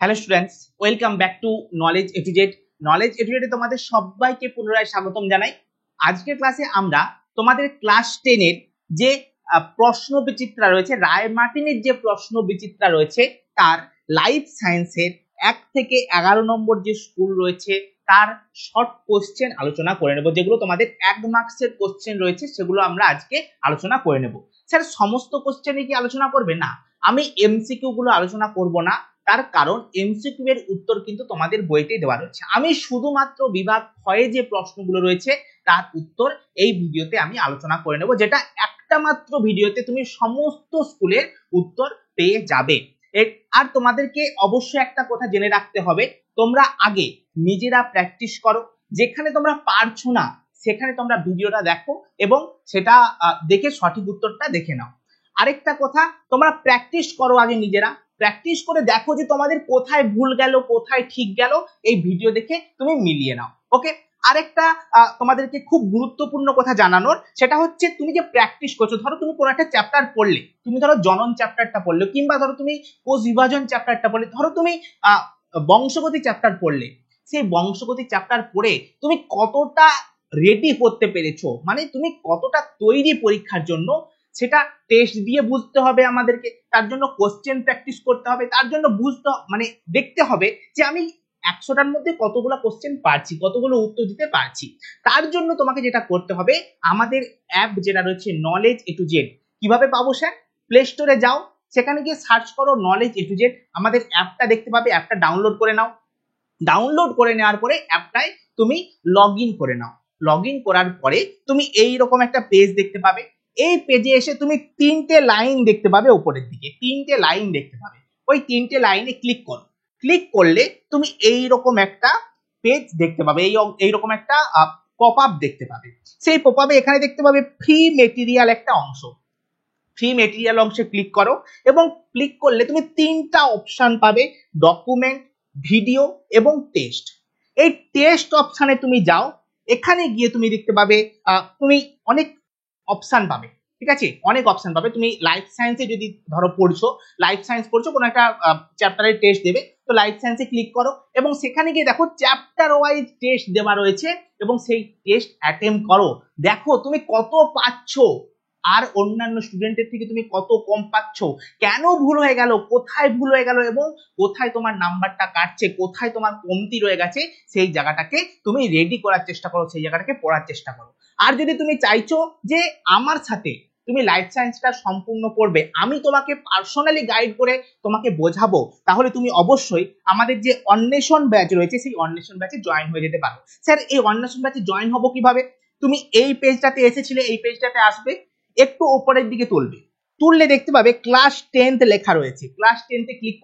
Hello students, welcome back to Knowledge A to Z. Knowledge A to জেডে তোমাদের সবাইকে পুনরায় স্বাগতম জানাই। আজকের ক্লাসে আমরা তোমাদের ক্লাস 10 এর যে প্রশ্ন বিচিত্রা রয়েছে, রায় মার্টিনের যে প্রশ্ন বিচিত্রা রয়েছে তার লাইফ সায়েন্সের 1 থেকে 11 নম্বর যে স্কুল রয়েছে তার শর্ট কোশ্চেন আলোচনা করে নেব। যেগুলো তোমাদের 1 মার্কসের কোশ্চেন রয়েছে সেগুলো আমরা আজকে আলোচনা করে নেব। স্যার সমস্ত কোশ্চেনই কি আলোচনা করবে? না, আমি এমসিকিউ গুলো আলোচনা করব না, তার কারণ এমসিকিউ এর উত্তর কিন্তু তোমাদের বইতে দেওয়া রয়েছে। আমি শুধুমাত্র বিভাগ ক্ষয়ে যে প্রশ্নগুলো রয়েছে তার উত্তর এই ভিডিওতে আমি আলোচনা করে নেব, যেটা একটা মাত্র ভিডিওতে তুমি সমস্ত স্কুলের উত্তর পেয়ে যাবে। আর তোমাদেরকে অবশ্যই একটা কথা জেনে রাখতে হবে, তোমরা আগে নিজেরা প্র্যাকটিস করো। যেখানে তোমরা পারছো না সেখানে তোমরা ভিডিওটা দেখো এবং সেটা দেখে সঠিক উত্তরটা দেখে নাও। আরেকটা কথা, তোমরা প্র্যাকটিস করো আগে নিজেরা, প্র্যাকটিস করে দেখো যে তোমাদের কোথায় ভুল গেল কোথায় ঠিক গেল, এই ভিডিও দেখে তুমি মিলিয়ে নাও। ওকে, আরেকটা তোমাদেরকে খুব গুরুত্বপূর্ণ কথা জানানোর, সেটা হচ্ছে তুমি যে প্র্যাকটিস করছো, ধরো তুমি কোনো একটা চ্যাপ্টার পড়লে, তুমি ধরো জনন চ্যাপ্টারটা পড়লে, কিংবা ধরো তুমি কোষ বিভাজন চ্যাপ্টারটা পড়লে, ধরো তুমি বংশগতি চ্যাপ্টার পড়লে, সেই বংশগতি চ্যাপ্টার পড়ে তুমি কতটা রেডি করতে পেরেছো, মানে তুমি কতটা তৈরি পরীক্ষার জন্য, সেটা টেস্ট দিয়ে বুঝতে হবে আমাদেরকে। তার জন্য কোশ্চেন প্র্যাকটিস করতে হবে, তার জন্য বুঝতে মানে দেখতে হবে যে আমি 100টার মধ্যে কতগুলো কোশ্চেন পারছি, কতগুলো উত্তর দিতে পারছি। তার জন্য তোমাকে যেটা করতে হবে, আমাদের অ্যাপ যেটা রয়েছে নলেজ এ টু জেড, কিভাবে পাবো স্যার? প্লে স্টোরে যাও, সেখানে গিয়ে সার্চ করো নলেজ এ টু জেড, আমাদের অ্যাপটা দেখতে পাবে, অ্যাপটা ডাউনলোড করে নাও। ডাউনলোড করে নেওয়ার পরে অ্যাপটায় তুমি লগ ইন করে নাও। লগ ইন করার পরে তুমি এইরকম একটা পেজ দেখতে পাবে। এই পেজে এসে তুমি 3টে লাইন দেখতে পাবে, উপরের দিকে 3টে লাইন দেখতে পাবে। ওই 3টে লাইনে ক্লিক করো। ক্লিক করলে তুমি এইরকম একটা পেজ দেখতে পাবে, এইরকম একটা পপ আপ দেখতে পাবে। সেই পপ আপে এখানে দেখতে পাবে ফ্রি মেটেরিয়াল একটা অংশ। ফ্রি মেটেরিয়াল অংশে ক্লিক করো এবং ক্লিক করলে তুমি 3টা অপশন পাবে, ডকুমেন্ট, ভিডিও এবং টেস্ট। এই টেস্ট অপশনে তুমি যাও, এখানে গিয়ে তুমি দেখতে পাবে তুমি অনেক অপশন পাবে। ঠিক আছে, অনেক অপশন পাবে। তুমি লাইফ সায়েন্সে যদি ধরো পড়ছো, লাইফ সায়েন্স পড়ছো, কোনো একটা চ্যাপ্টারের টেস্ট দেবে, তো লাইফ সায়েন্সে ক্লিক করো এবং সেখানে গিয়ে দেখো চ্যাপ্টার ওয়াইজ টেস্ট দেওয়া রয়েছে এবং সেই টেস্ট অ্যাটেম্প করো। দেখো তুমি কত পাচ্ছো আর অন্যান্য স্টুডেন্টের থেকে তুমি কত কম পাচ্ছ, কেন ভুল হয়ে গেল, কোথায় ভুল হয়ে গেল এবং কোথায় তোমার নাম্বারটা কাটছে, কোথায় তোমার কমতি রয়ে গেছে, সেই জায়গাটাকে তুমি রেডি করার চেষ্টা করো, সেই জায়গাটাকে পড়ার চেষ্টা করো। আর যদি তুমি চাইছো যে আমার সাথে তুমি লাইফ সায়েন্সটা সম্পূর্ণ করবে, আমি তোমাকে পার্সোনালি গাইড করে তোমাকে বোঝাবো, তাহলে তুমি অবশ্যই আমাদের যে অন্বেষণ ব্যাচ রয়েছে সেই অন্বেষণ ব্যাচে জয়েন হয়ে যেতে পারো। স্যার এই অন্বেষণ ব্যাচে জয়েন হবো কিভাবে? তুমি এই পেজটাতে এসেছিলে, এই পেজটাতে আসবে, একটু উপরের দিকে তুলবে, তুললে দেখতে পাবে ক্লাস 10th লেখা রয়েছে। ক্লাস 10th ক্লিক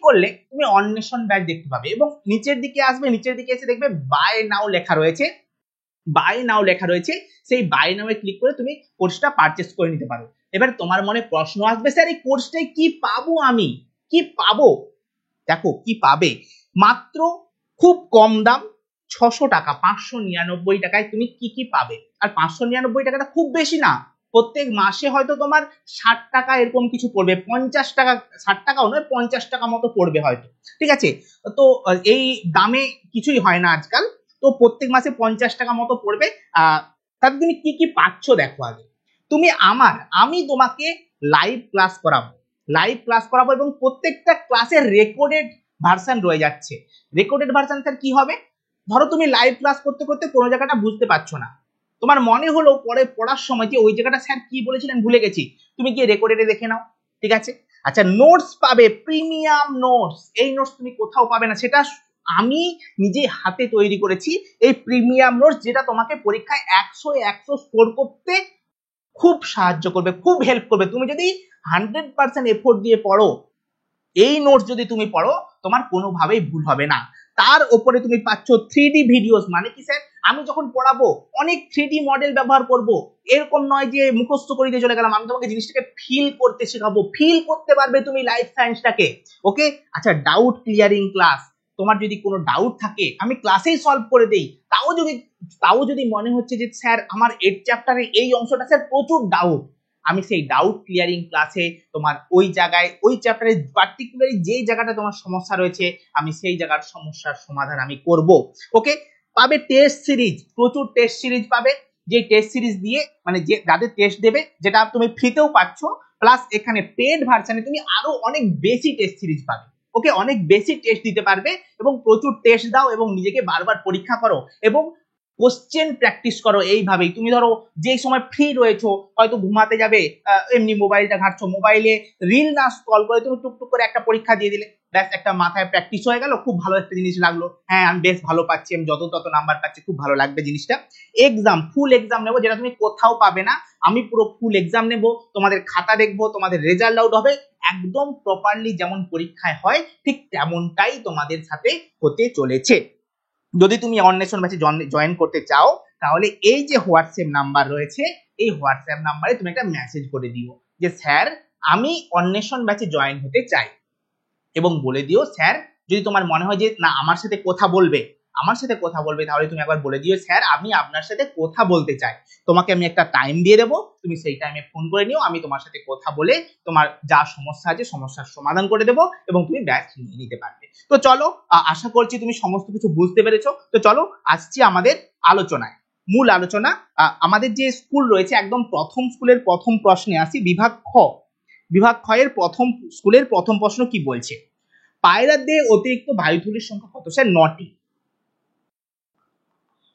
করলে তুমি অন্বেষণ ব্যাচ দেখতে পাবে এবং নিচের দিকে আসবে, নিচের দিকে এসে দেখবে বাই নাও লেখা রয়েছে। বাই নাও লেখা রয়েছে, সেই বাই নাও এ ক্লিক করে তুমি কোর্সটা পারচেজ করে নিতে পারো। এবার তোমার মনে প্রশ্ন আসবে, স্যার এই কোর্সটায় কি পাবো, আমি কি পাবো? দেখো কি পাবে, মাত্র খুব কম দাম 600 টাকা, 599 টাকায় তুমি কি কি পাবে। আর 599 টাকাটা খুব বেশি না, প্রত্যেক মাসে হয়তো তোমার 60 টাকা এরকম কিছু পড়বে, 50 টাকা, 60 টাকাও নয় 50 টাকা মতো পড়বে হয়তো। ঠিক আছে, তো এই দামে কিছুই হয় না আজকাল, তো প্রত্যেক মাসে 50 টাকা মতো পড়বে। তাতে তুমি কি কি পাচ্ছ দেখো আগে। তুমি আমি তোমাকে লাইভ ক্লাস করাবো, এবং প্রত্যেকটা ক্লাসের রেকর্ডেড ভার্সন রয়ে যাচ্ছে। রেকর্ডেড ভার্সন স্যার কি হবে? ধরো তুমি লাইভ ক্লাস করতে করতে কোনো জায়গাটা বুঝতে পারছো না, তোমার মনে হলো পরে পড়ার সময় যে ওই জায়গাটা স্যার কি বলেছিলেন ভুলে গেছি, তুমি গিয়ে রেকর্ডেডে দেখে নাও। ঠিক আছে, আচ্ছা নোটস পাবে, প্রিমিয়াম নোটস। এই নোটস তুমি কোথাও পাবে না, সেটা আমি নিজে হাতে তৈরি করেছি এই প্রিমিয়াম নোটস, যেটা তোমাকে পরীক্ষায় 100 স্কোর করতে খুব সাহায্য করবে, খুব হেল্প করবে। তুমি যদি 100% এফোর্ট দিয়ে পড়ো, এই নোটস যদি তুমি পড়ো, তোমার কোনোভাবেই ভুল হবে না। তার উপরে তুমি পাচ্ছ 3D ভিডিওস। মানে কি স্যার, আমি যখন পড়াবো অনেক 3D মডেল ব্যবহার করব, এরকম নয় যে মুখস্থ করে দিয়ে চলে গেলাম, আমি তোমাকে জিনিসটাকে ফিল করতে শেখাবো, ফিল করতে পারবে তুমি লাইফ সায়েন্সটাকে। ওকে, আচ্ছা ডাউট ক্লিয়ারিং ক্লাস, তোমার যদি কোনো ডাউট থাকে আমি ক্লাসেই সলভ করে দেই। তাও যদি মনে হচ্ছে যে স্যার আমার 8 চ্যাপ্টারে এই অংশটা স্যার প্রচুর ডাউট, আমি সেই ডাউট ক্লিয়ারিং ক্লাসে তোমার ওই জায়গায় ওই চ্যাপ্টারে পার্টিকুলারলি যেই জায়গাটা তোমার সমস্যা রয়েছে আমি সেই জায়গার সমস্যার সমাধান আমি করব। ওকে, পাবে টেস্ট সিরিজ, প্রচুর টেস্ট সিরিজ পাবে, যে টেস্ট সিরিজ দিয়ে মানে যে যাদের টেস্ট দেবে যেটা তুমি ফ্রিতেও পাচ্ছ, প্লাস এখানে পেড ভার্সনে তুমি আরো অনেক বেশি টেস্ট সিরিজ পাবে। ওকে, অনেক বেশি টেস্ট দিতে পারবে এবং প্রচুর টেস্ট দাও এবং নিজেকে বারবার পরীক্ষা করো এবং কোশ্চেন প্র্যাকটিস করো। এইভাবেই তুমি ধরো যেই সময় ফ্রি রয়েছো, হয়তো ঘুমাতে যাবে, এমনি মোবাইলটা ঘাটছো, মোবাইলে রিল না স্ক্রল করে তুমি টুকটুক করে একটা পরীক্ষা দিয়ে দিলে, ব্যাস একটা মাথায় প্র্যাকটিস হয়ে গেল, খুব ভালো একটা জিনিস লাগলো, হ্যাঁ আমি বেশ ভালো পাচ্ছি, আমি যত তত নাম্বার পাচ্ছি, খুব ভালো লাগবে জিনিসটা। এক্সাম, ফুল এক্সাম নেবো, যেটা তুমি কোথাও পাবে না, আমি পুরো ফুল এক্সাম নেব, তোমাদের খাতা দেখবো, তোমাদের রেজাল্ট আউট হবে, একদম প্রপারলি যেমন পরীক্ষায় হয় ঠিক তেমনটাই তোমাদের সাথে হতে চলেছে। যদি তুমি অন্বেষণ ব্যাচে জয়েন করতে চাও তাহলে এই যে হোয়াটসঅ্যাপ নাম্বার রয়েছে, এই হোয়াটসঅ্যাপ নাম্বারে তুমি একটা মেসেজ করে দিও যে স্যার আমি অন্বেষণ ব্যাচে জয়েন হতে চাই, এবং বলে দিও স্যার, যদি তোমার মনে হয় যে না আমার সাথে কথা বলবে তাহলে তুমি একবার বলে দিও স্যার আমি আপনার সাথে কথা বলতে চাই, তোমাকে আমি একটা টাইম দিয়ে দেবো, তুমি সেই টাইমে ফোন করে নিও, আমি তোমার সাথে কথা বলে তোমার যা সমস্যা আছে সমস্যার সমাধান করে দেবো এবং তুমি ব্যাচ নিয়ে নিতে পারবে। তো চলো, আশা করছি তুমি সমস্ত কিছু বুঝতে পেরেছো। তো চলো আসছি আমাদের আলোচনায়, মূল আলোচনা। আমাদের যে স্কুল রয়েছে একদম প্রথম স্কুলের প্রথম প্রশ্নে আসি, বিভাগ খ এর প্রথম স্কুলের প্রথম প্রশ্ন কি বলছে, পায়রার দেহে অতিরিক্ত বায়ুথলির সংখ্যা কত? স্যার 9টি।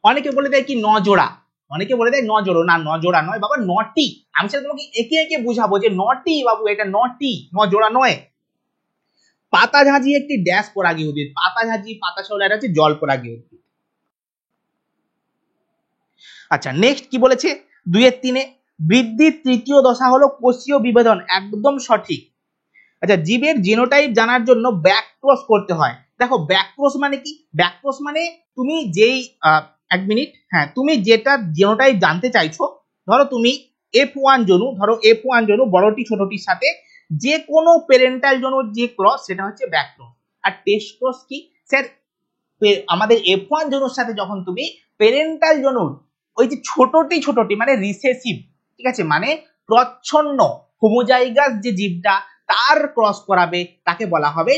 অনেকে বলে দেয় কি 9 জোড়া, অনেকে বলে দেয় 9 জোড়া, না 9 জোড়া নয় বাবা, 9টি। আমি সেটা তোমাকে একে একে বুঝাবো যে 9টি বাবু, এটা 9টি, 9 জোড়া নয়। পাতাঝাঁঝি একটি ড্যাশ পরাগী উদ্ভিদ, পাতাঝাঁঝি পাতাশাওলা এটা হচ্ছে জল পরাগী উদ্ভিদ। আচ্ছা নেক্সট কি বলেছে 2-3 বৃদ্ধির তৃতীয় দশা হলো কোষীয় বিভেদন, একদম সঠিক। আচ্ছা জীবের জিনোটাইপ জানার জন্য ব্যাকক্রস করতে হয়। দেখো ব্যাকক্রস মানে কি, ব্যাকক্রস মানে তুমি যেই এক মিনিট, হ্যাঁ তুমি যেটা জিনোটাইপ জানতে চাইছো, ধরো তুমি F1 জনু, ধরো F1 জনু বড়টি ছোটটির সাথে যে কোনো প্যারেন্টাল জনুর যে ক্রস সেটা হচ্ছে ব্যাকক্রস। আর টেস্ট ক্রস কি স্যার, আমাদের F1 জনুর সাথে যখন তুমি প্যারেন্টাল জনুর ওই যে ছোটটি মানে রিসেসিভ, ঠিক আছে, মানে প্রচ্ছন্ন হোমোজাইগাস যে জীবটা তার ক্রস করাবে তাকে বলা হবে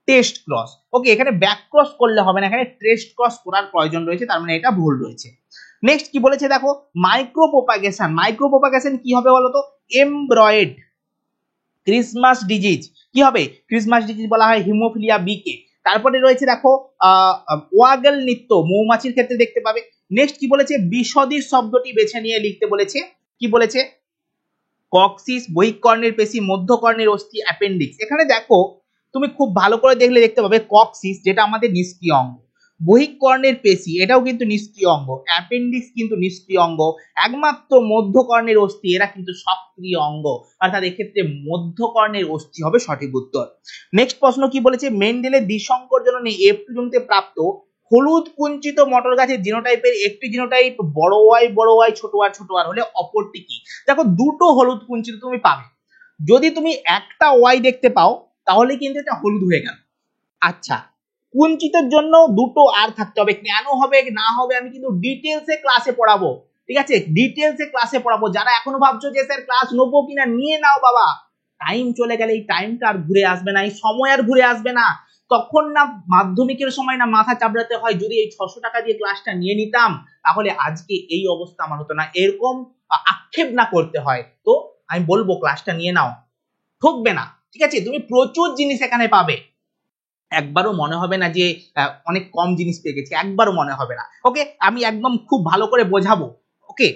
টেস্ট ক্রস। ওকে, এখানে ব্যাক ক্রস করলে হবে না, এখানে টেস্ট ক্রস করার প্রয়োজন রয়েছে, তার মানে এটা ভুল রয়েছে। নেক্সট কি বলেছে দেখো, মাইক্রোপ্রোপাগেশন কি হবে বলতো, এমব্রয়েড ক্রিসমাস ডিজিজ কি হবে, ক্রিসমাস ডিজিজ বলা হয় হিমোফিলিয়া বি কে। তারপরে রয়েছে দেখো ওয়াগেল নৃত্য মৌমাছির ক্ষেত্রে দেখতে পাবে। নেক্সট কি বলেছে, বিশদির শব্দটি বেছে নিয়ে লিখতে বলেছে, কি বলেছে, কক্সিস, বহিঃকর্ণের পেশি, মধ্যকর্ণের অস্থি, অ্যাপেন্ডিক্স। এখানে দেখো তুমি খুব ভালো করে দেখলে দেখতে পাবে কক্সিস যেটা আমাদের নিষ্ক্রিয় অঙ্গ, বহিঃকর্ণের পেশি এটাও কিন্তু নিষ্ক্রিয় অঙ্গ, অ্যাপেন্ডিক্স কিন্তু নিষ্ক্রিয় অঙ্গ, একমাত্র মধ্যকর্ণের অস্থি এরা কিন্তু সক্রিয় অঙ্গ, অর্থাৎ এক্ষেত্রে মধ্যকর্ণের অস্থি হবে সঠিক উত্তর। নেক্সট প্রশ্ন কি বলেছে, মেন্ডেলের দ্বিসংকর জননে F2 জনিতে প্রাপ্ত হলুদ কুঞ্চিত মটর গাছের জিনোটাইপের একটি জিনোটাইপ বড় ওয়াই ছোট আর হলে অপরটি কি? দেখো দুটো হলুদ কুঞ্চিত তুমি পাবে, যদি তুমি একটা ওয়াই দেখতে পাও তাহলে কিন্তু এটা হলুদ হয়ে গেল। আচ্ছা কুঞ্চিতের জন্য দুটো আর থাকতে হবে, কেন হবে না হবে আমি কিন্তু ডিটেলসে ক্লাসে পড়াবো, ঠিক আছে, ডিটেলসে ক্লাসে পড়াবো। যারা এখনো ভাবছো যে স্যার ক্লাস নেবো কিনা, নিয়ে নাও বাবা, টাইম চলে গেলে এই টাইমটা আর ঘুরে আসবে না, এই সময় আর ঘুরে আসবে না। তখন না মাধ্যমিকের সময় না মাথা চাপড়াতে হয়, যদি এই 600 টাকা দিয়ে ক্লাসটা নিয়ে নিতাম তাহলে আজকে এই অবস্থা আমার হতো না, এরকম আক্ষেপ না করতে হয়। তো আমি বলবো ক্লাসটা নিয়ে নাও, ঠকবে না, ঠিক আছে, তুমি প্রচুর জিনিস এখানে পাবে, একবারও মনে হবে না যে অনেক কম জিনিস পেয়ে গেছি, একবারও মনে হবে না। ওকে, আমি একদম খুব ভালো করে বোঝাবো। ওকে,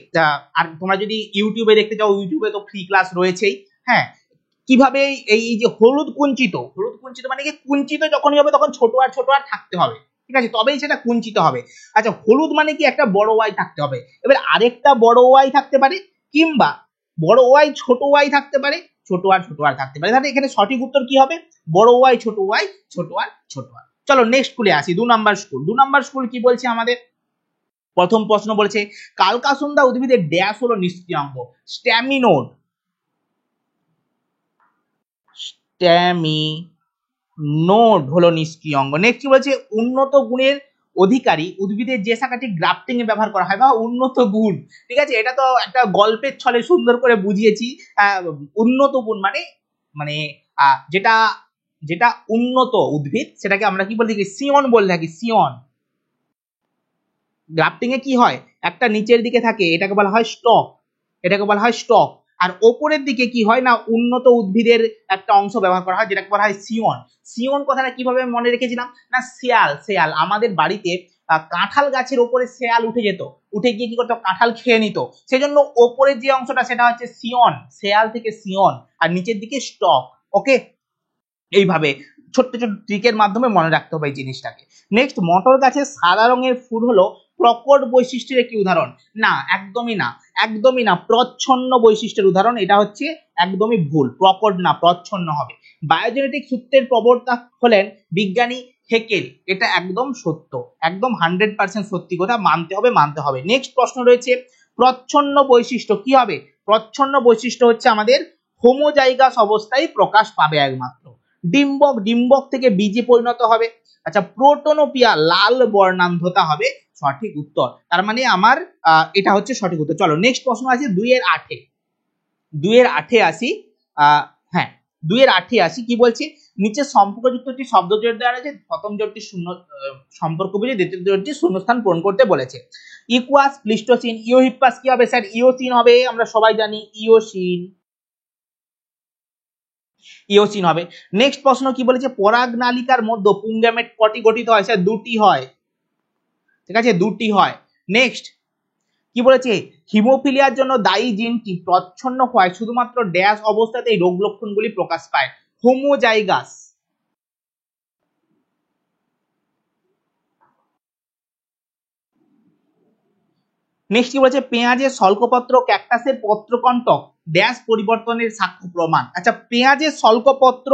আর তোমরা যদি ইউটিউবে দেখতে চাও, ইউটিউবে তো ফ্রি ক্লাস রয়েছেই। হ্যাঁ, কিভাবে এই যে হলুদ কুঞ্চিত মানে কি, কুঞ্চিত যখনই হবে তখন ছোট আর থাকতে হবে, ঠিক আছে, তবেই সেটা কুঞ্চিত হবে। আচ্ছা হলুদ মানে কি, একটা বড় ওয়াই থাকতে হবে, এবার আরেকটা বড় ওয়াই থাকতে পারে, কিংবা বড় ওয়াই ছোট ওয়াই থাকতে পারে, ছোট আর থাকতে পারে। তাহলে এখানে সঠিক উত্তর কি হবে, বড় ওয়াই ছোট আর। চলো নেক্সট স্কুলে আসি, 2 নাম্বার স্কুল কি বলছে আমাদের, প্রথম প্রশ্ন বলেছে কালকাসুন্দা উদ্ভিদের ড্যাশ হলো নিষ্ক্রিয় অঙ্গ, স্ট্যামিনোড হলো নিষ্ক্রিয় অঙ্গ। নেক্সট কি বলছে, উন্নত গুণের অধিকারী উদ্ভিদের যে শাখাটি গ্রাফটিং এ ব্যবহার করা হয় বা উন্নত গুণ, ঠিক আছে, এটা তো একটা গল্পের ছলে সুন্দর করে বুঝিয়েছি। উন্নত গুণ মানে মানে যেটা যেটা উন্নত উদ্ভিদ সেটাকে আমরা কি বলে থাকি, সিয়ন বলে থাকি, সিয়ন। গ্রাফটিং এ কি হয়, একটা নিচের দিকে থাকে, এটাকে বলা হয় স্টক, এটাকে বলা হয় স্টক। আর ওপরের দিকে কি হয় না, উন্নত উদ্ভিদের একটা অংশ ব্যবহার করা হয় যেটাকে বলা হয় সিয়ন। সিয়ন কথাটা কিভাবে মনে রেখেছিলাম না, শেয়াল, শেয়াল আমাদের বাড়িতে কাঁঠাল গাছের উপরে শেয়াল উঠে যেত, উঠে গিয়ে কি করতো, কাঁঠাল খেয়ে নিত, সেজন্য ওপরের যে অংশটা সেটা হচ্ছে সিয়ন, শেয়াল থেকে সিয়ন, আর নিচের দিকে স্টক। ওকে, এইভাবে ছোট্ট ছোট্ট ট্রিকের মাধ্যমে মনে রাখতে হবে এই জিনিসটাকে। নেক্সট, মটর গাছের সাদা রঙের ফুল হলো প্রকট বৈশিষ্ট্যের একটি উদাহরণ। না, একদমই না, একদমই না, প্রচ্ছন্ন বৈশিষ্ট্যের উদাহরণ, এটা হচ্ছে একদমই ভুল, প্রকট না, প্রচ্ছন্ন হবে। বায়োজেনেটিক সূত্রের প্রবর্তক হলেন বিজ্ঞানী হেকেল, এটা একদম সত্য, একদম 100% সত্যি কথা, মানতে হবে, মানতে হবে। নেক্সট প্রশ্ন রয়েছে, প্রচ্ছন্ন বৈশিষ্ট্য কি হবে, প্রচ্ছন্ন বৈশিষ্ট্য হচ্ছে আমাদের হোমোজাইগাস অবস্থায় প্রকাশ পাবে একমাত্র। ডিম্বক, ডিম্বক থেকে বীজে পরিণত হবে। আচ্ছা, প্রোটোনোপিয়া লাল বর্ণান্ধতা হবে সঠিক উত্তর, তার মানে আমার এটা হচ্ছে সঠিক উত্তর। চলো নেক্সট প্রশ্ন আছে 2-8, 2-8 আসি। হ্যাঁ, 2-8 আসি, কি বলছি, নিচে সম্পর্কযুক্ত একটি শব্দ জোড় দেওয়া রয়েছে, প্রথম জোড়টি শূন্য সম্পর্ক বুঝে দ্বিতীয় জোড়টি শূন্যস্থান পূরণ করতে বলেছে। ইকুয়াস, প্লিস্টোসিন, ইওহিপ্পাস কি হবে স্যার, ইওসিন হবে, আমরা সবাই জানি ইওসিন, ইওসিন হবে। নেক্সট প্রশ্ন কি বলেছে, পরাগ নালিকার মধ্যে পুংগ্যামেট কটি গঠিত হয় স্যার, দুটি হয়, ঠিক আছে, দুটি হয়। নেক্সট কি বলেছে, হিমোফিলিয়ার জন্য দায়ী জিনটি প্রচ্ছন্ন হয় শুধুমাত্র ড্যাশ অবস্থাতেই রোগ লক্ষণগুলি প্রকাশ পায়, হোমোজাইগাস। নেক্সট কি বলেছে, পেঁয়াজের শল্কপত্র ক্যাকটাসের পত্রকণ্টক ড্যাশ পরিবর্তনের সাক্ষ্য প্রমাণ। আচ্ছা, পেঁয়াজের শল্কপত্র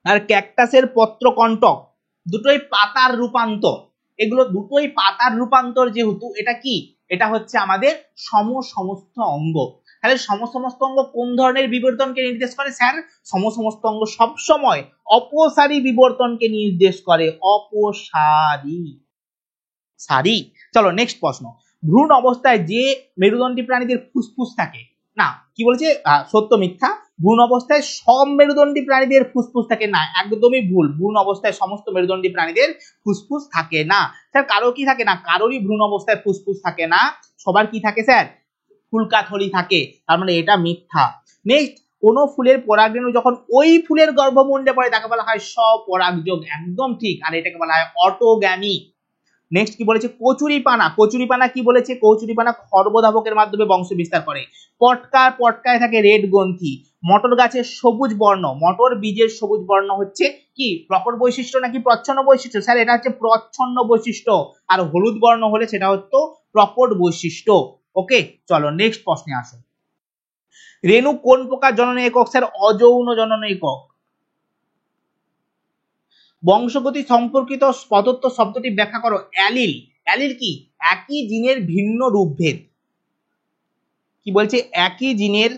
আর ক্যাকটাসের পত্রকণ্টক দুটোই পাতার রূপান্তর, এগুলো দুটোই পাতার রূপান্তর, যেহেতু এটা কি, এটা হচ্ছে আমাদের সমস্ত অঙ্গ। তাহলে সমস্ত অঙ্গ কোন ধরনের বিবর্তনকে নির্দেশ করে স্যার, সমস্ত অঙ্গ সবসময় অপসারী বিবর্তনকে নির্দেশ করে, অপসারী, সারি। চলো নেক্সট প্রশ্ন, ভ্রূণ অবস্থায় যে মেরুদণ্ডী প্রাণীদের ফুসফুস থাকে, না কি বলেছে, সত্য মিথ্যা, ভ্রূণ অবস্থায় সব মেরুদণ্ডী প্রাণীদের ফুসফুস থাকে না, একদমই ভুল, ভ্রূণ অবস্থায় সমস্ত মেরুদণ্ডী প্রাণীদের ফুসফুস থাকে না স্যার। কারো কি থাকে না, কারোরই ভ্রূণ অবস্থায় ফুসফুস থাকে না, সবার কি থাকে স্যার, ফুলকাথলি থাকে, তার মানে এটা মিথ্যা। নেক্সট, কোন ফুলের পরাগরেণু যখন ওই ফুলের গর্ভমুণ্ডে পড়ে তাকে বলা হয় স্বপরাগযোগ, একদম ঠিক, আর এটাকে বলা হয় অটোগ্যামি। নেক্সট কি বলেছে, কচুরিপানা, কচুরিপানা কি বলেছে, কচুরিপানা খর্বধাবকের মাধ্যমে বংশ বিস্তার করে। পটকায় থাকে রেড গ্রন্থি। মটর গাছের সবুজ বর্ণ, মটর বীজের সবুজ বর্ণ হচ্ছে কি প্রকট বৈশিষ্ট্য নাকি প্রচ্ছন্ন বৈশিষ্ট্য স্যার, এটা হচ্ছে প্রচ্ছন্ন বৈশিষ্ট্য, আর হলুদ বর্ণ হলে সেটা হচ্ছে প্রকট বৈশিষ্ট্য। ওকে, চলো নেক্সট প্রশ্নে আসো, রেণু কোন প্রকার জনন একক স্যার, অযৌন জনন একক। বংশগতি সম্পর্কিত পদত্ব শব্দটি ব্যাখ্যা করো, অ্যালিল, অ্যালিল কি, একই জিনের ভিন্ন রূপভেদ, কি বলছে, একই জিনের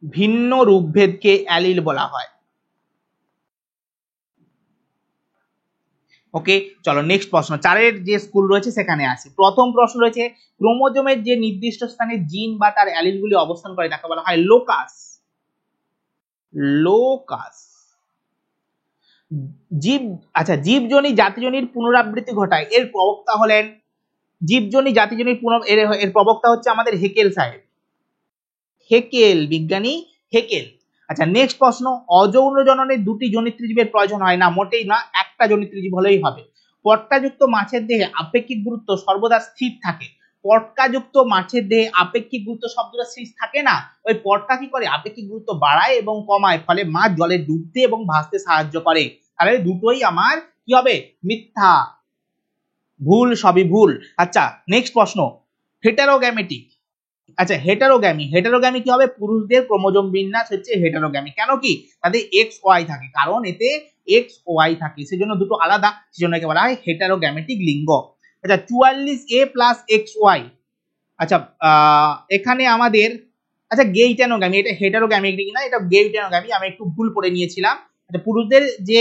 ভিন্ন রূপভেদকে অ্যালিল বলা হয়। ওকে, চলো নেক্সট প্রশ্ন, 4 যে স্কুল রয়েছে সেখানে আসি। প্রথম প্রশ্ন রয়েছে, ক্রোমোজোমের যে নির্দিষ্ট স্থানে জিন বা তার অ্যালিলগুলি অবস্থান করে তাকে বলা হয় লোকাস, লোকাস। জীব, আচ্ছা, জীবজনী জাতিজনীর পুনরাবৃত্তি ঘটায়, এর প্রবক্তা হলেন, জীবজনী জাতিজনীর এর প্রবক্তা হচ্ছে আমাদের হেকেল সাহেব, হেকেল, বিজ্ঞানী হেকেল। আচ্ছা নেক্সট প্রশ্ন, অযৌন জননে দুটি জনিত্রী জীবের প্রয়োজন হয় না, মোটেই না, একটা জনিত্রী জীব হলেই হবে। পটকাযুক্ত মাছের দেহে আপেক্ষিক গুরুত্ব সর্বদা স্থির থাকে, পটকাযুক্ত মাছের দেহে আপেক্ষিক গুরুত্ব শব্দটা স্থির থাকে না, ওই পটকা কি করে, আপেক্ষিক গুরুত্ব বাড়ায় এবং কমায়, ফলে মাছ জলে ডুবতে এবং ভাসতে সাহায্য করে। তাহলে দুটোই আমার কি হবে, মিথ্যা, ভুল, সবই ভুল। আচ্ছা নেক্সট প্রশ্ন, হেটারোগ্যামেটিক, আচ্ছা হেটারোগ্যামি, হেটারোগ্যামি কি হবে, পুরুষদের ক্রোমোজোম বিন্যাস হচ্ছে হেটারোগ্যামি, কেন কি, তাদের এক্স ওয়াই থাকে, কারণ এতে এক্স ওয়াই থাকে, সেজন্য দুটো আলাদা, সেজন্য একে বলা হয় হেটারোগ্যামেটিক লিঙ্গ। আচ্ছা 44A প্লাস এক্স ওয়াই, আচ্ছা এখানে আমাদের, আচ্ছা গেইটানোগ্যামি, এটা হেটারোগ্যামি কিনা, এটা গেইটানোগ্যামি, আমি একটু ভুল করে নিয়েছিলাম, আচ্ছা পুরুষদের যে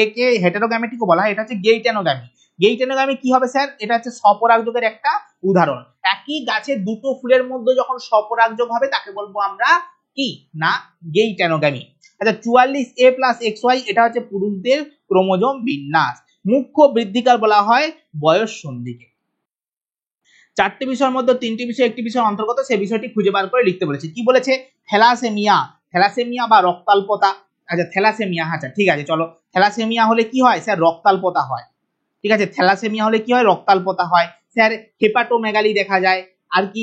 একে হেটেরোগ্যামেটিকও বলা হয়, এটা হচ্ছে গেইটেনোগ্যামি। গেইটেনোগ্যামি কি হবে স্যার? এটা হচ্ছে স্বপরাগযোগের একটা উদাহরণ। একই গাছে দুটো ফুলের মধ্যে যখন স্বপরাগযোগ হবে তাকে বলবো আমরা কি না গেইটেনোগ্যামি। আচ্ছা 44A+XY এটা হচ্ছে পুরুষদের ক্রোমোজোম বিন্যাস। মুখ্য বৃদ্ধিকাল বলা হয় বয়স সন্ধিকে। চারটি বিষয়ের মধ্যে তিনটি বিষয় একটি বিষয়ের অন্তর্গত, সেই বিষয়টি খুঁজে বার করে লিখতে বলেছে। কি বলেছে? থ্যালাসেমিয়া, থ্যালাসেমিয়া বা রক্তাল্পতা। আচ্ছা থ্যালাসেমিয়া, আচ্ছা ঠিক আছে চলো। থ্যালাসেমিয়া হলে কি হয় স্যার? রক্তাল্পতা হয়। ঠিক আছে, থ্যালাসেমিয়া হলে কি হয়? রক্তাল্পতা হয়। স্যার হেপাটোমেগালি দেখা যায়, আর কি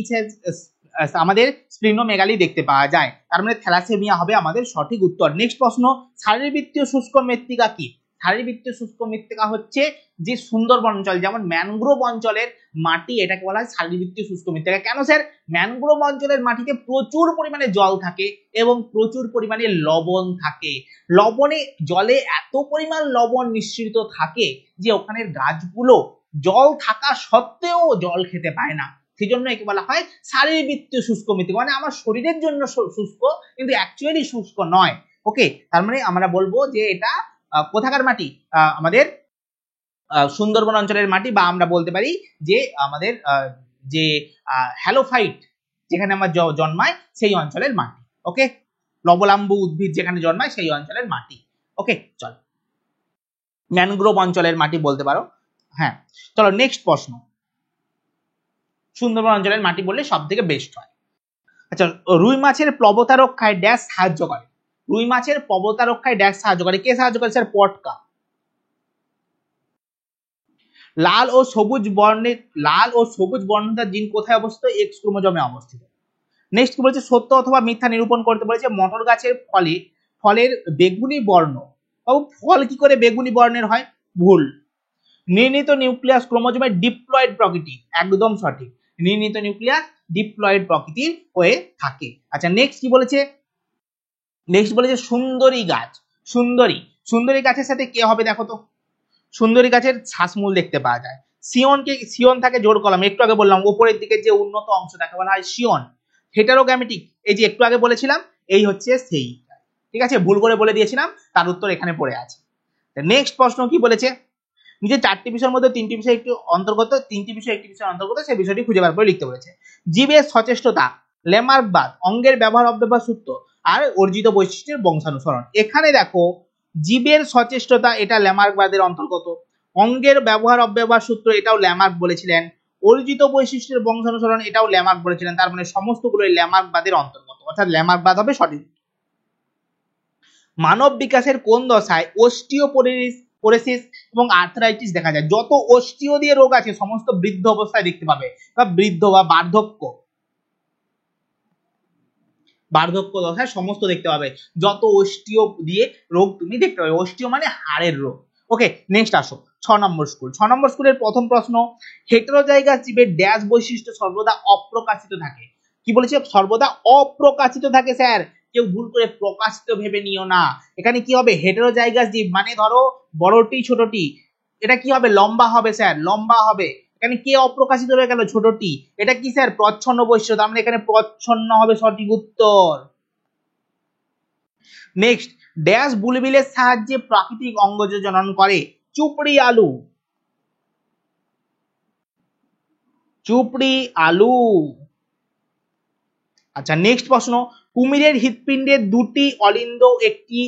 আমাদের স্প্লিনোমেগালি দেখতে পাওয়া যায়। তার মানে থ্যালাসেমিয়া হবে আমাদের সঠিক উত্তর। নেক্সট প্রশ্ন, শারীরবৃত্তীয় শুষ্ক মৃত্তিকা কি? শারীরবৃত্তীয় শুষ্ক মৃত্তিকা হচ্ছে যে সুন্দরবন অঞ্চল যেমন ম্যানগ্রোভ অঞ্চলের মাটি, এটাকে বলা হয় শারীরবৃত্তীয় শুষ্ক মৃত্তিকা। কেন স্যার? ম্যানগ্রোভ অঞ্চলের মাটিতে প্রচুর পরিমাণে জল থাকে এবং প্রচুর পরিমাণে লবণ থাকে। লবণে জলে এত পরিমাণ লবণ নিঃসৃত থাকে যে ওখানের গাছগুলো জল থাকা সত্ত্বেও জল খেতে পায় না। সেই জন্য একে বলা হয় শারীরবৃত্তীয় শুষ্ক মৃত্তিকা। মানে আমার শরীরের জন্য শুষ্ক কিন্তু অ্যাকচুয়ালি শুষ্ক নয়। ওকে, তার মানে আমরা বলবো যে এটা কোথাকার মাটি? আমাদের সুন্দরবন অঞ্চলের মাটি, বা আমরা বলতে পারি যে আমাদের যে হ্যালোফাইট যেখানে আমরা জন্মায় সেই অঞ্চলের মাটি। ওকে, লবলাম্বু উদ্ভিদ যেখানে জন্মায় সেই অঞ্চলের মাটি। ওকে চল, ম্যানগ্রোভ অঞ্চলের মাটি বলতে পারো। হ্যাঁ চলো নেক্সট প্রশ্ন, সুন্দরবন অঞ্চলের মাটি বললে সব থেকে বেস্ট হয়। আচ্ছা রুই মাছের প্লবতা রক্ষায় ড্যাশ সাহায্য করে? রুই মাছের প্লবতা রক্ষায় ড্যাশ সাহায্য করে? কে সাহায্য করে স্যার? পটকা। লাল ও সবুজ বর্ণের জিন কোথায় অবস্থিত? এক্স ক্রোমোজোমে অবস্থিত। নেক্সট কি বলেছে? সত্য অথবা মিথ্যা নিরূপণ করতে বলেছে। মটর গাছের ফলের বেগুনি বর্ণ, ফল কি করে বেগুনি বর্ণের হয়? ভুল। নির্ণীত নিউক্লিয়াস ক্রোমোজোমের ডিপ্লয়েড প্রকৃতি, একদম সঠিক। নির্ণীত নিউক্লিয়াস ডিপ্লয়েড প্রকৃতির হয়ে থাকে। আচ্ছা নেক্সট কি বলেছে? নেক্সট বলেছে সুন্দরী গাছ। সুন্দরী গাছের সাথে কে হবে দেখো তো? সুন্দরী গাছের শ্বাসমূল দেখতে পাওয়া যায়। সিয়ন থাকে জোর কলম, একটু আগে বললাম উপরের দিকে যে উন্নত অংশ তাকে বলা হয় সিয়ন। হেটারোগ্যামেটিক, এই যে একটু আগে বলেছিলাম, এই হচ্ছে সেই। ঠিক আছে, ভুল করে বলে দিয়েছিলাম, তার উত্তর এখানে পড়ে আছে। নেক্সট প্রশ্ন কি বলেছে? নিজে চারটি বিষয়ের মধ্যে তিনটি বিষয় একটি অন্তর্গত, তিনটি বিষয় একটি বিষয়ের অন্তর্গত, সেই বিষয়টি খুঁজে বার করে লিখতে বলেছে। জীবের সচেষ্টতা, ল্যামার্কবাদ, অঙ্গের ব্যবহার অব্যবহার সূত্র, আর অর্জিত বৈশিষ্ট্যের বংশানুসরণ। এখানে দেখো জীবের সচেষ্টতা এটা ল্যামার্কবাদের অন্তর্গত, অঙ্গের ব্যবহার অব্যবহার সূত্র এটাও ল্যামার্ক বলেছিলেন, অর্জিত বৈশিষ্ট্যের বংশানুসরণ এটাও ল্যামার্ক বলেছিলেন। তার মানে সমস্তগুলোই ল্যামার্কবাদের অন্তর্গত, অর্থাৎ ল্যামার্কবাদ হবে সঠিক। মানব বিকাশের কোন দশায় অস্টিওপোরোসিস এবং আর্থ্রাইটিস দেখা যায়? যত অস্টিও দিয়ে রোগ আছে সমস্ত বৃদ্ধ অবস্থায় দেখতে পাবে, বা বৃদ্ধ বা বার্ধক্য দশায় সমস্ত দেখতে পাবে, যত অস্টিও দিয়ে রোগ তুমি দেখতে পাবে। অস্টিও মানে হাড়ের রোগ। ওকে নেক্সট আসো 6 নম্বর স্কুল। 6 নম্বর স্কুলের প্রথম প্রশ্ন, হেটেরোজাইগাস জীবের ড্যাশ বৈশিষ্ট্য সর্বদা অপ্রকাশিত থাকে? কি বলেছে? সর্বদা অপ্রকাশিত থাকে স্যার, কেউ ভুল করে প্রকাশিত ভেবে নিও না। এখানে কি হবে? হেটেরোজাইগাস জীব মানে ধরো বড়টি ছোটটি, এটা কি হবে? লম্বা হবে স্যার, লম্বা হবে। এখানে কে অপ্রকাশিত হয়ে গেল? ছোটটি। এটা কি স্যার? প্রচ্ছন্ন বৈশিষ্ট্য, তার মানে এখানে প্রচ্ছন্ন হবে সঠিক উত্তর। নেক্সট, ড্যাশ বুলবিলের সাহায্যে প্রাকৃতিক অঙ্গজ জনন করে? চুপড়ি আলু। আচ্ছা নেক্সট প্রশ্ন, কুমিরের হৃৎপিণ্ডের দুটি অলিন্দ একটি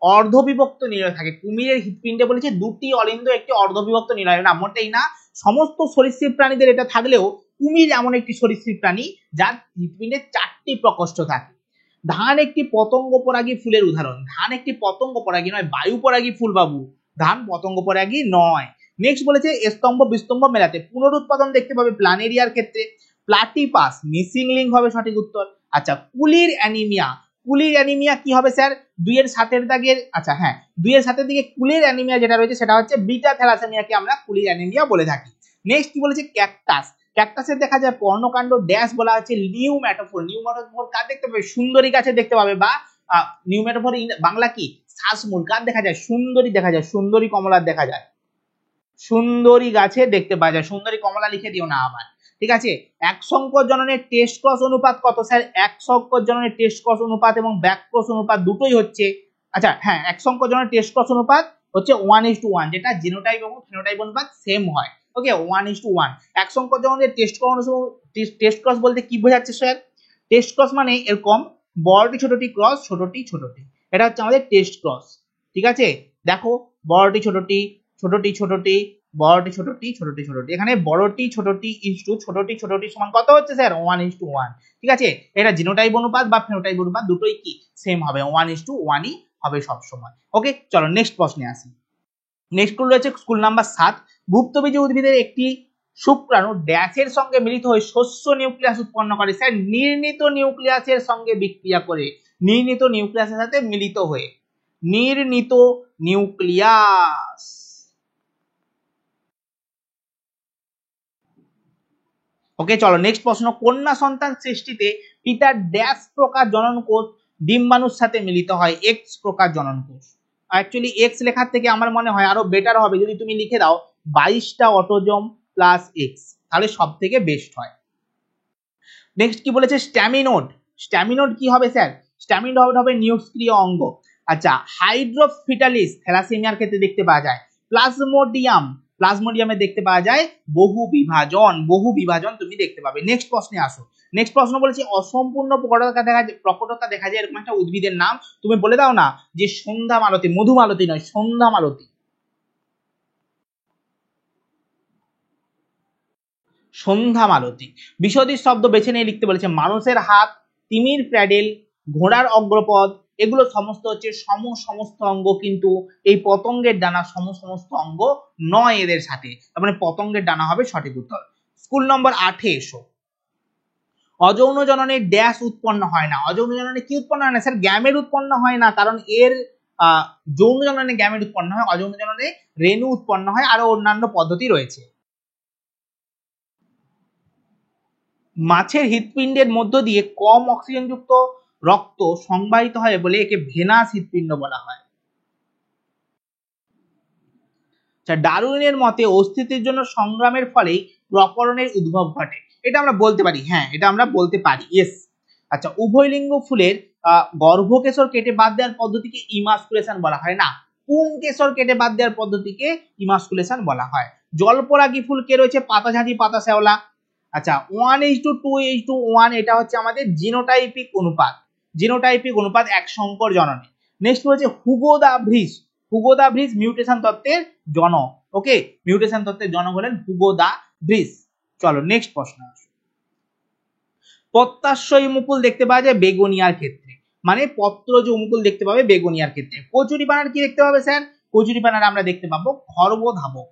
অর্ধবিভক্ত নিলয় থাকে? কুমিরের হৃৎপিণ্ডে বলেছে দুটি অলিন্দ একটি অর্ধবিভক্ত নিলয়, না মোটেই না। সমস্ত সরীসৃপ প্রাণীদের এটা থাকলেও কুমির এমন একটি সরীসৃপ প্রাণী যার হৃৎপিণ্ডে 4টি প্রকোষ্ঠ থাকে। ধান একটি পতঙ্গ পরাগী ফুলের উদাহরণ? ধান একটি পতঙ্গ পরাগী নয়, বায়ু পরাগী ফুল বাবু, ধান পতঙ্গ পরাগী নয়। নেক্সট বলেছে স্তম্ভ বিস্তম্ভ মেলাতে পুনরুৎপাদন দেখতে পাবে প্ল্যানেরিয়ার ক্ষেত্রে? প্লাটিপাস, মিসিং লিঙ্ক হবে সঠিক উত্তর। আচ্ছা কুলির অ্যানিমিয়া কি হবে স্যার? 2 এর 7 এর দাগের, আচ্ছা হ্যাঁ 2 এর 7 এর দিকে কুলির অ্যানিমিয়া যেটা রয়েছে সেটা হচ্ছে বিটা থ্যালাসেমিয়াকে আমরা কুলির অ্যানিমিয়া বলে থাকি। নেক্সট কি বলেছে? ক্যাকটাসের দেখা যায় পর্ণকাণ্ড ড্যাশ বলা হচ্ছে নিউম্যাটোফোর। নিউম্যাটোফোর কার দেখতে পাবে? সুন্দরী গাছে দেখতে পাবে, বা নিউম্যাটোফোর বাংলা কি? শ্বাসমূল। কার দেখা যায়? সুন্দরী দেখা যায়, সুন্দরী কমলার দেখা যায়, সুন্দরী গাছে দেখতে পাওয়া যায়। সুন্দরী কমলা লিখে দিও না আবার, ঠিক আছে? এক সংকর জননের টেস্ট ক্রস অনুপাত কত স্যার? এক সংকর জননের টেস্ট ক্রস অনুপাত এবং ব্যাক ক্রস অনুপাত দুটোই হচ্ছে আচ্ছা হ্যাঁ, এক সংখ্যক জনের টেস্ট ক্রস অনুপাত হচ্ছে 1:1, যেটা জিনোটাইপ এবং ফিনোটাইপ অনুপাত সেম হয়। ওকে, 1:1। এক সংখ্যক জনের টেস্ট ক্রস বলতে কি বোঝাচ্ছে স্যার? টেস্ট ক্রস মানে এরকম বড়টি ছোটটি ক্রস ছোটটি ছোটটি, এটা হচ্ছে আমাদের টেস্ট ক্রস। ঠিক আছে, দেখো বড়টি ছোটটি ছোটটি ছোটটি বড়টি ছোটটি ছোটটি ছোটটি, এখানে বড়টি ছোটটি ইনটু ছোটটি ছোটটি সমান কত হচ্ছে স্যার? 1:1। ঠিক আছে, এটা জিনোটাইপ অনুপাত বা ফিনোটাইপ অনুপাত দুটোই কি সেম হবে, 1:1ই হবে সব সময়। ওকে, চলো নেক্সট প্রশ্নে আসি। নেক্সট স্কুল রয়েছে স্কুল নাম্বার 7। ভুক্তবীজী উদ্ভিদের একটি শুক্রাণু ড্যাশের সঙ্গে মিলিত হয়ে শস্য নিউক্লিয়াস উৎপন্ন করে। স্যার নির্ণীত নিউক্লিয়াসের সঙ্গে বিক্রিয়া করে, নির্ণীত নিউক্লিয়াসের সাথে মিলিত হয়ে, নির্ণীত নিউক্লিয়াস। ওকে চলো নেক্সট প্রশ্ন। কন্যা সন্তান সৃষ্টিতে পিতার ড্যাশ প্রকার জননকোষ ডিম্বাণুর সাথে মিলিত হয়, এক্স প্রকার জননকোষ। অ্যাকচুয়ালি এক্স লেখার থেকে আমার মনে হয় আরো বেটার হবে যদি তুমি লিখে দাও 22টা অটোজোম প্লাস এক্স, তাহলে সব থেকে বেস্ট হয়। নেক্সট কি বলেছে? স্ট্যামিনোড। স্ট্যামিনোড কি হবে স্যার? স্ট্যামিনোড হবে নিষ্ক্রিয় অঙ্গ। আচ্ছা, হাইড্রোফিটালিস থ্যালাসেমিয়ার ক্ষেত্রে দেখতে পাওয়া যায়। প্লাজমোডিয়াম, প্লাজমোডিয়ামে দেখতে পাওয়া যায় বহু বিভাজন, বহু বিভাজন তুমি দেখতে পাবে। নেক্সট প্রশ্নে আসো। নেক্সট প্রশ্ন বলেছে অসম্পূর্ণ প্রকটতা দেখা যায় এরকম একটা উদ্ভিদের নাম তুমি বলে দাও না, যে সন্ধ্যা মালতী, মধুমালতী নয়, সন্ধ্যা মালতী। সন্ধ্যা মালতী। বিশদী শব্দ বেছে নিয়ে লিখতে বলেছে। মানুষের হাত, তিমির প্যাডেল, ঘোড়ার অগ্রপদ, এগুলো সমস্ত হচ্ছে সমস্ত অঙ্গ, কিন্তু এই পতঙ্গের ডানা সমস্ত অঙ্গ নয় এদের সাথে, তার মানে পতঙ্গের ডানা হবে সঠিক উত্তর। স্কুল নম্বর 8-এ এসো। অযৌন জননে ড্যাশ উৎপন্ন হয় না। অযৌন জননে কি উৎপন্ন হয় না স্যার? গ্যামেট উৎপন্ন হয় না, কারণ এর যৌন জননে গ্যামেট উৎপন্ন হয়, অযৌন জননে রেণু উৎপন্ন হয়, আরো অন্যান্য পদ্ধতি রয়েছে। মাছের হৃৎপিণ্ডের মধ্য দিয়ে কম অক্সিজেনযুক্ত রক্ত সংবাহিত হয় বলে একে ভেনাস হৃৎপিণ্ড বলা হয়। ডারউইনের মতে অস্তিত্বের জন্য সংগ্রামের ফলেই প্রকরণের উদ্ভব ঘটে, এটা আমরা বলতে পারি। হ্যাঁ, এটা আমরা বলতে পারি, ইয়েস। আচ্ছা, উভয়লিঙ্গ ফুলের গর্ভকেশর কেটে বাদ দেওয়ার পদ্ধতিকে ইমাস্কুলেশন বলা হয় না, পুংকেশর কেটে বাদ দেওয়ার পদ্ধতিকে ইমাস্কুলেশন বলা হয়। জলপরাগী ফুল কে রয়েছে? পাতাঝাঁঝি, পাতা শ্যাওলা। আচ্ছা, 1:2:1 এটা হচ্ছে আমাদের জিনোটাইপিক অনুপাত, জিনোটাইপিক অনুপাত এক সংকর জননে। নেক্সট হচ্ছে হুগো দা ভ্রিস। হুগো দা ভ্রিস মিউটেশন তত্ত্বের জনক। ওকে, মিউটেশন তত্ত্বের জনক হলেন হুগো দা ভ্রিস। চলো নেক্সট প্রশ্ন আসো। পত্রাশয়ী মুকুল দেখতে পাওয়া যায় বেগোনিয়ার ক্ষেত্রে, মানে পত্রজ মুকুল দেখতে পাবে বেগোনিয়ার ক্ষেত্রে। কচুরিপানার কি দেখতে পাবে স্যার? কচুরিপানার আমরা দেখতে পাবো খর্বধাবক।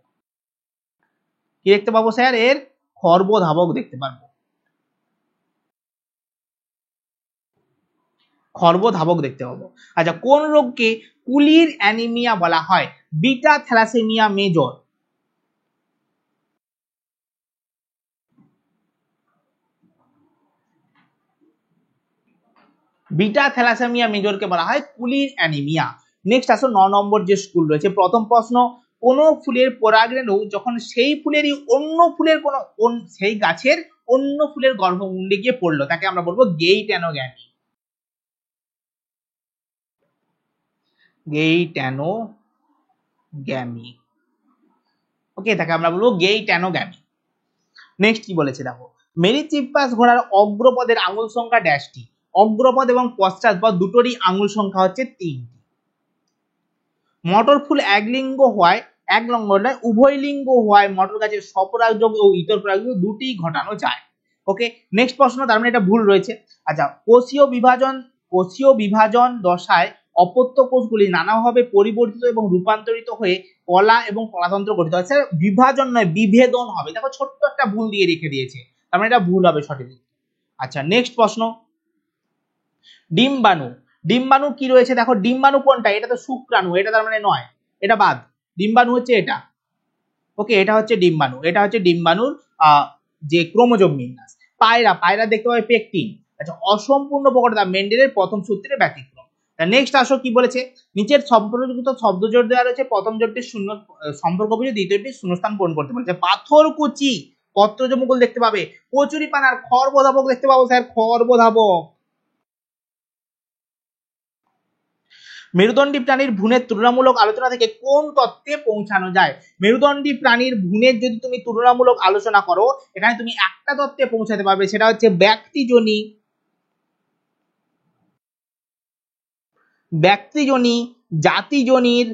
কি দেখতে পাবো স্যার? এর খর্বধাবক দেখতে পাবো, খর্বধাবক দেখতে পাবো। আচ্ছা, কোন রোগকে কুলির অ্যানিমিয়া বলা হয়? Beta thalassaemia major. Beta thalassaemia মেজরকে বলা হয় কুলির অ্যানিমিয়া। নেক্সট আসো 9 নম্বর যে স্কুল রয়েছে। প্রথম প্রশ্ন, কোন ফুলের পরাগরেণু যখন সেই ফুলেরই অন্য ফুলের সেই গাছের অন্য ফুলের গর্ভমুণ্ডে গিয়ে পড়লো তাকে আমরা বলবো গেইটানোগ্যামি। গেইটানোগ্যামি। ওকে, তাকে আমরা বলবো গেইটানোগ্যামি। নেক্সট কি বলেছে দেখো। মেরিচিপ্পাস ঘোড়ার অগ্রপদের আঙুল সংখ্যা ড্যাশটি। অগ্রপদ এবং পশ্চাৎপদ দুটোরই আঙুল সংখ্যা হচ্ছে 3টি। মটর ফুল একলিঙ্গ হওয়ায়, এক লিঙ্গ নয় উভয় লিঙ্গ হওয়ায় মটর গাছের স্বপরাগযোগ ও ইতর পরাগযোগ দুটি ঘটানো যায়। ওকে, নেক্সট প্রশ্ন, তার মানে এটা ভুল রয়েছে। আচ্ছা, কোষীয় বিভাজন দশায় অপত্য কোষগুলি নানাভাবে পরিবর্তিত এবং রূপান্তরিত হয়ে কলা এবং কলাতন্ত্র গঠিত হয়। স্যার বিভাজন নয়, বিভেদন হবে। দেখো ছোট্ট একটা ভুল দিয়ে রেখে দিয়েছে, তার মানে এটা ভুল হবে সঠিক। আচ্ছা, নেক্সট প্রশ্ন, ডিম্বাণু। ডিম্বাণু কি রয়েছে দেখো। ডিম্বাণু কোনটা? এটা তো শুক্রাণু, এটা তার মানে নয়, এটা বাদ। ডিম্বাণু হচ্ছে এটা। ওকে, এটা হচ্ছে ডিম্বাণু, এটা হচ্ছে ডিম্বাণুর যে ক্রোমোজোম বিন্যাস। পায়রা, পায়রা দেখতে পাবে পেকটিন। আচ্ছা, অসম্পূর্ণ প্রকটতা মেন্ডেলের প্রথম সূত্রের ব্যতিক্রম। নেক্সট আসো কি বলেছে। নিচের সম্পর্কযুক্ত শব্দজোড় দেওয়া রয়েছে, প্রথম জোড়টি শূন্য সম্পর্ক বুঝে দ্বিতীয়টি শূন্যস্থান পূরণ করতে বলেছে। পাথরকুচি পত্রজ মুকুল দেখতে পাবে। কচুরিপানার খর্বধাবক দেখতে পাবো স্যার, খর্বধাবক। মেরুদণ্ডী প্রাণীর ভ্রূণের তুলনামূলক আলোচনা থেকে কোন তত্ত্বে পৌঁছানো যায়? মেরুদণ্ডী প্রাণীর ভ্রূণের যদি তুমি তুলনামূলক আলোচনা করো, এখানে তুমি একটা তত্ত্বে পৌঁছাতে পারবে, সেটা হচ্ছে ব্যক্তিজনী জাতিজনীর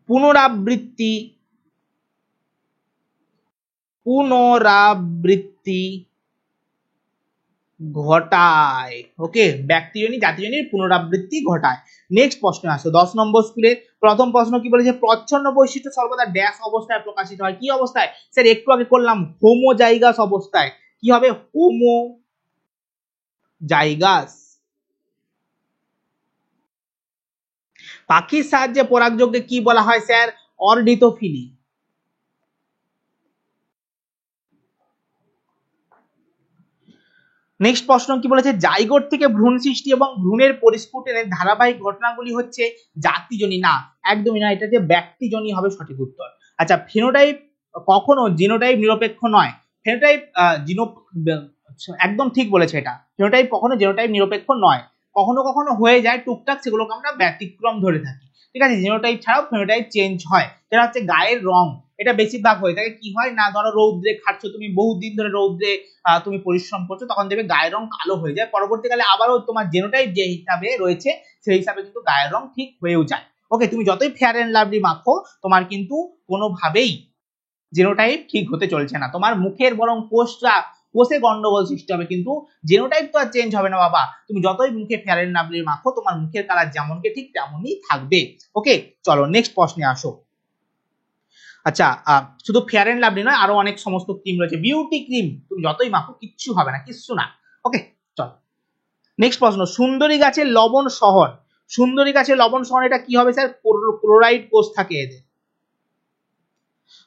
পুনরাবৃত্তি ঘটায়। ওকে, ব্যক্তিজনী জাতিজনীর পুনরাবৃত্তি ঘটায়। নেক্সট প্রশ্ন আসো 10 নম্বর স্কুলের প্রথম প্রশ্ন কি বলেছে? প্রচ্ছন্ন বৈশিষ্ট্য সর্বদা ড্যাশ অবস্থায় প্রকাশিত হয়। কি অবস্থায় স্যার? একটু আগে করলাম, হোমোজাইগাস অবস্থায়। কি হবে? হোমোজাইগাস। পাখির সাহায্যে পরাগযোগকে কি বলা হয় স্যার? অর্ডিটোফিলি। নেক্সট প্রশ্ন কি বলেছে? জাইগোট থেকে ভ্রূণ সৃষ্টি এবং ভ্রূণের পরিস্ফুটনের ধারাবাহিক ঘটনাগুলি হচ্ছে জাতিজনী। না, একদমই না, এটা যে ব্যক্তিজনী হবে সঠিক উত্তর। আচ্ছা, ফিনোটাইপ কখনো জিনোটাইপ নিরপেক্ষ নয়। ফিনোটাইপ একদম ঠিক বলেছে এটা। ফিনোটাইপ কখনো জিনোটাইপ নিরপেক্ষ নয়, কখনো কখনো হয়ে যায় টুকটাক, সেগুলোকে আমরা ব্যতিক্রম ধরে থাকি। ঠিক আছে, জিনোটাইপ ছাড়াও ফিনোটাইপ চেঞ্জ হয়। যেটা হচ্ছে গায়ের রং, এটা বেশিরভাগ হয়ে থাকে। কি হয় না, ধরো রৌদ্রে খাটছো তুমি, বহুদিন ধরে রৌদ্রে তুমি পরিশ্রম করছো, তখন দেখবে গায়ের রং কালো হয়ে যায়। পরবর্তীকালে আবারও তোমার জেনোটাইপ যে হিসাবে রয়েছে সেই হিসাবে কিন্তু গায়ের রং ঠিক হয়েও যায়। ওকে, তুমি যতই ফেয়ার এন্ড লাভলি মাখো, তোমার কিন্তু কোনোভাবেই জেনোটাইপ ঠিক হতে চলছে না। তোমার মুখের বরং কোষে গন্ডগোল সৃষ্টি হবে, কিন্তু জেনোটাইপ তো আর চেঞ্জ হবে না বাবা। তুমি যতই মুখে ফেয়ার এন্ড লাভলি মাখো, তোমার মুখের কালার যেমনকে ঠিক তেমনই থাকবে। ওকে, চলো নেক্সট প্রশ্নে আসো। আচ্ছা, শুধু ফেয়ার এন্ড লাভলি নয়, আরো অনেক সমস্ত ক্রিম রয়েছে। বিউটি ক্রিম তুমি যতই মাখো কিচ্ছু হবে না, কিচ্ছু না। ওকে, চলো নেক্সট প্রশ্ন। সুন্দরী গাছের লবণ শহর। সুন্দরী গাছের লবণ শহর, এটা কি হবে স্যার? ক্লোরাইড কোষ থাকে এদের।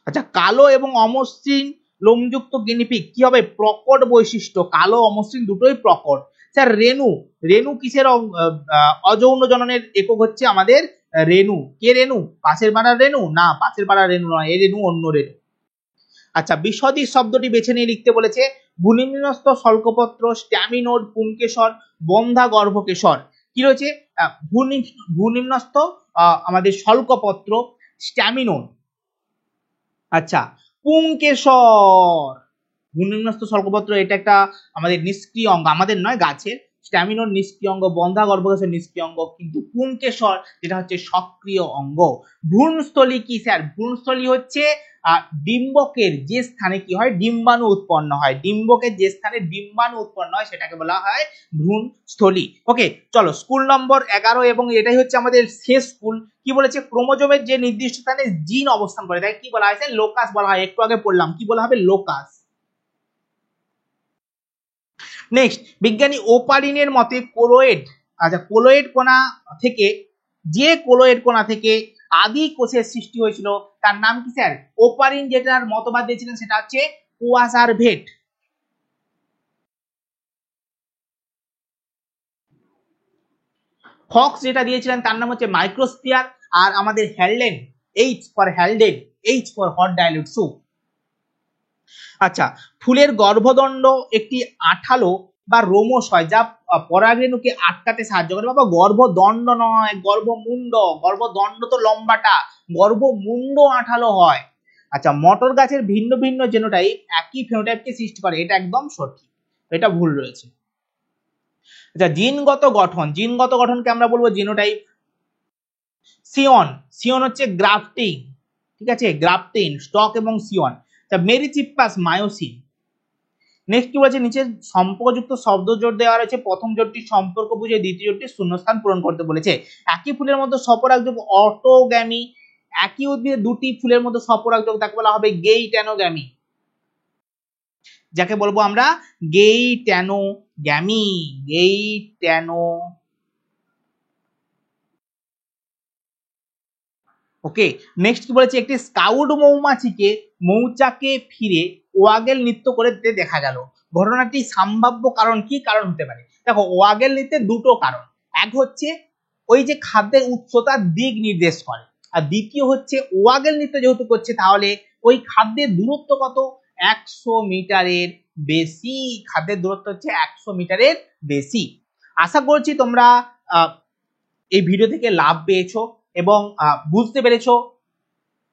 আচ্ছা, কালো এবং অমসৃণ লোমযুক্ত গিনিপিগ কি হবে? প্রকট বৈশিষ্ট্য। কালো অমসৃণ দুটোই প্রকট। স্যার রেণু, রেণু কিসের অযৌন জননের একক হচ্ছে আমাদের রেণু। কে রেণু? পাশের পাড়ার রেণু? না, পাশের পাড়ার রেণু নয়, এ রেণু অন্য রেণু। আচ্ছা, বিশদী শব্দটি বেছে নিয়ে লিখতে বলেছে। ভূনিম্নস্থ শল্কপত্র, স্ট্যামিনোড, পুংকেশর, বন্ধা গর্ভকেশর। কি রয়েছে? ভূনিম্নস্থ আমাদের শল্কপত্র, স্ট্যামিনোড, আচ্ছা পুংকেশর। ভূনিম্নস্থ শল্কপত্র এটা একটা আমাদের নিষ্ক্রিয় অঙ্গ, আমাদের নয়, গাছের। স্ট্যামিনোড নিষ্ক্রিয় অঙ্গ, বন্ধা গর্ভকেশর নিষ্ক্রিয় অঙ্গ, কিন্তু পুংকেশর যেটা হচ্ছে সক্রিয় অঙ্গ। ভ্রূণস্থলী কি স্যার? ভ্রূণস্থলী হচ্ছে ডিম্বকের যে স্থানে কি হয়? ডিম্বাণু উৎপন্ন হয়। ডিম্বকের যে স্থানে ডিম্বাণু উৎপন্ন হয় সেটাকে বলা হয় ভ্রূণস্থলী। ওকে, চলো স্কুল নম্বর 11, এবং এটাই হচ্ছে আমাদের শেষ স্কুল। কি বলেছে? ক্রোমোজোমের যে নির্দিষ্ট স্থানে জিন অবস্থান করে তাই কি বলা হয়? লোকাস বলা হয়। একটু আগে পড়লাম, কি বলা হবে? লোকাস। নেক্সট, বিজ্ঞানী ওপারিনের মতে কোলোয়েড, আচ্ছা কোলোয়েড কণা থেকে, যে কোলোয়েড কণা থেকে আদি কোষের সৃষ্টি হয়েছিল তার নাম কি স্যার? ওপারিন যেটার মতবাদ দিয়েছিলেন সেটা হচ্ছে কোয়াসারভেট। ফক্স যেটা দিয়েছিলেন তার নাম হচ্ছে মাইক্রোস্পিয়ার। আর আমাদের Haldane, H for Haldane, H for hot dilute soup. আচ্ছা, ফুলের গর্ভদণ্ড একটি আঠালো বা রোমশ হয় যা পরাগরেণুকে আটকাতে সাহায্য করে। বাবা, গর্ভদণ্ড নয়, গর্ভমুণ্ড। গর্ভদণ্ড তো লম্বাটা, গর্ভমুণ্ড আঠালো হয়। আচ্ছা, মটর গাছের ভিন্ন ভিন্ন জেনোটাইপ একই ফেনোটাইপকে সৃষ্টি করে, এটা একদম সঠিক, এটা ভুল রয়েছে। আচ্ছা, জিনগত গঠন, জিনগত গঠনকে আমরা বলবো জিনোটাইপ। সিয়ন, সিয়ন হচ্ছে গ্রাফটিং। ঠিক আছে, গ্রাফটিং, স্টক এবং সিয়ন। আচ্ছা, মেরিচিপ্পাস মায়োসিন। নেক্সট কি বলেছে? নিচে সম্পর্কযুক্ত শব্দ জোড় দেওয়া রয়েছে। প্রথম জোড়টি সম্পর্ক বুঝে, দ্বিতীয় জোড়টি শূন্যস্থান পূরণ করতে বলেছে। একই ফুলের মধ্যে স্বপরাগযোগ অটোগ্যামি। একই উদ্ভিদে দুটি ফুলের মধ্যে স্বপরাগযোগ তাকে বলা হবে গেইট্যানোগ্যামি, যাকে বলবো আমরা গেইট্যানোগ্যামি। গেইট্যানো। ওকে, নেক্সট কি বলেছে? একটি স্কাউট মৌমাছিকে মৌচাকে ফিরে ওয়াগেল নৃত্য করে দেখা গেল। ঘটনাটি সম্ভাব্য কারণ কি কারণ হতে পারে? দেখো, ওয়াগেল নৃত্যে দুটো কারণ। এক হচ্ছে ওই যে খাদ্যের উৎসতার দিক নির্দেশ করে, আর দ্বিতীয় হচ্ছে ওয়াগেল নৃত্য যেহেতু করছে তাহলে ওই খাদ্যের দূরত্ব কত? 100 মিটারের বেশি। খাদ্যের দূরত্ব হচ্ছে 100 মিটারের বেশি। আশা করছি তোমরা এই ভিডিও থেকে লাভ পেয়েছো এবং বুঝতে পেরেছো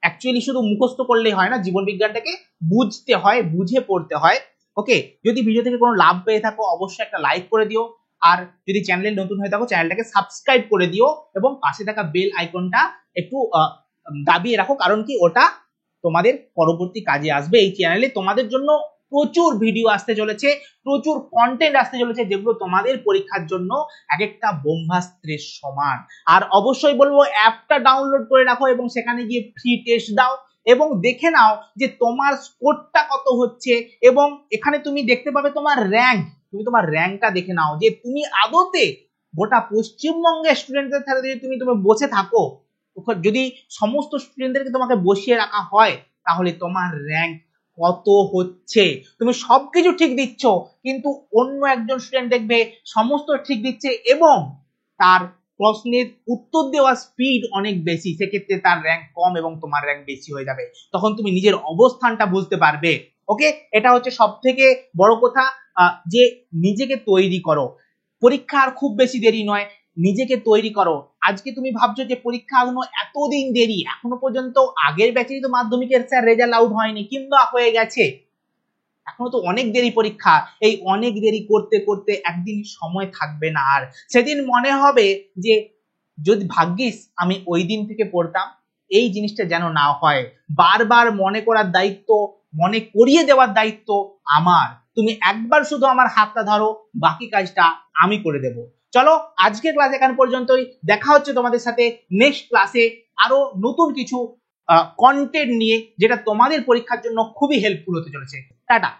অ্যাকচুয়ালি শুধু মুখস্থ করলেই হয় না, জীবন বিজ্ঞানটাকে বুঝতে হয়, বুঝে পড়তে হয়। ওকে, যদি ভিডিও থেকে কোনো লাভ পেয়ে থাকো অবশ্যই একটা লাইক করে দিও, আর যদি চ্যানেলে নতুন হয়ে থাকো চ্যানেলটাকে সাবস্ক্রাইব করে দিও এবং পাশে থাকা বেল আইকনটা একটু দাবিয়ে রাখো, কারণ কি ওটা তোমাদের পরবর্তী কাজে আসবে। এই চ্যানেলে তোমাদের জন্য প্রচুর ভিডিও আসতে চলেছে, প্রচুর কন্টেন্ট আসতে চলেছে, যেগুলো তোমাদের পরীক্ষার জন্য এক একটা ব্রহ্মাস্ত্রের সমান। আর অবশ্যই বলবো অ্যাপটা ডাউনলোড করে রাখো এবং সেখানে গিয়ে ফ্রি টেস্ট দাও এবং দেখে নাও যে তোমার স্কোরটা কত হচ্ছে, এবং এখানে তুমি দেখতে পাবে তোমার র্যাঙ্ক। তুমি তোমার র্যাঙ্কটা দেখে নাও যে তুমি আদতে গোটা পশ্চিমবঙ্গের স্টুডেন্টদের সাথে যদি তুমি বসে থাকো, যদি সমস্ত স্টুডেন্টদেরকে তোমাকে বসিয়ে রাখা হয়, তাহলে তোমার র্যাঙ্ক কত হচ্ছে। তুমি সবকিছু ঠিক দিচ্ছ কিন্তু অন্য একজন স্টুডেন্ট দেখবে সমস্ত ঠিক দিচ্ছে এবং তার প্রশ্নের উত্তর দেওয়ার স্পিড অনেক বেশি, সেক্ষেত্রে তার র্যাঙ্ক কম এবং তোমার র্যাঙ্ক বেশি হয়ে যাবে। তখন তুমি নিজের অবস্থানটা বুঝতে পারবে। ওকে, এটা হচ্ছে সব থেকে বড় কথা, যে নিজেকে তৈরি করো। পরীক্ষা আর খুব বেশি দেরি নয়, নিজেকে তৈরি করো। আজকে তুমি ভাবছো যে পরীক্ষা এখনো এতদিন দেরি, এখনো পর্যন্ত আগের ব্যাচেরই তো মাধ্যমিকের স্যার রেজাল্ট আউট হয়নি কিংবা হয়ে গেছে, এখনো তো অনেক দেরি পরীক্ষা। এই অনেক দেরি করতে করতে একদিন সময় থাকবে না, আর সেদিন মনে হবে যে যদি ভাগ্যিস আমি ওই দিন থেকে পড়তাম। এই জিনিসটা যেন না হয়, বারবার মনে করার দায়িত্ব, মনে করিয়ে দেওয়ার দায়িত্ব আমার। তুমি একবার শুধু আমার হাতটা ধরো, বাকি কাজটা আমি করে দেব। চলো আজকের ক্লাস এখান পর্যন্তই, দেখা হচ্ছে তোমাদের সাথে নেক্সট ক্লাসে আরো নতুন কিছু কন্টেন্ট নিয়ে, যেটা তোমাদের পরীক্ষার জন্য খুবই হেল্পফুল হতে চলেছে। টাটা।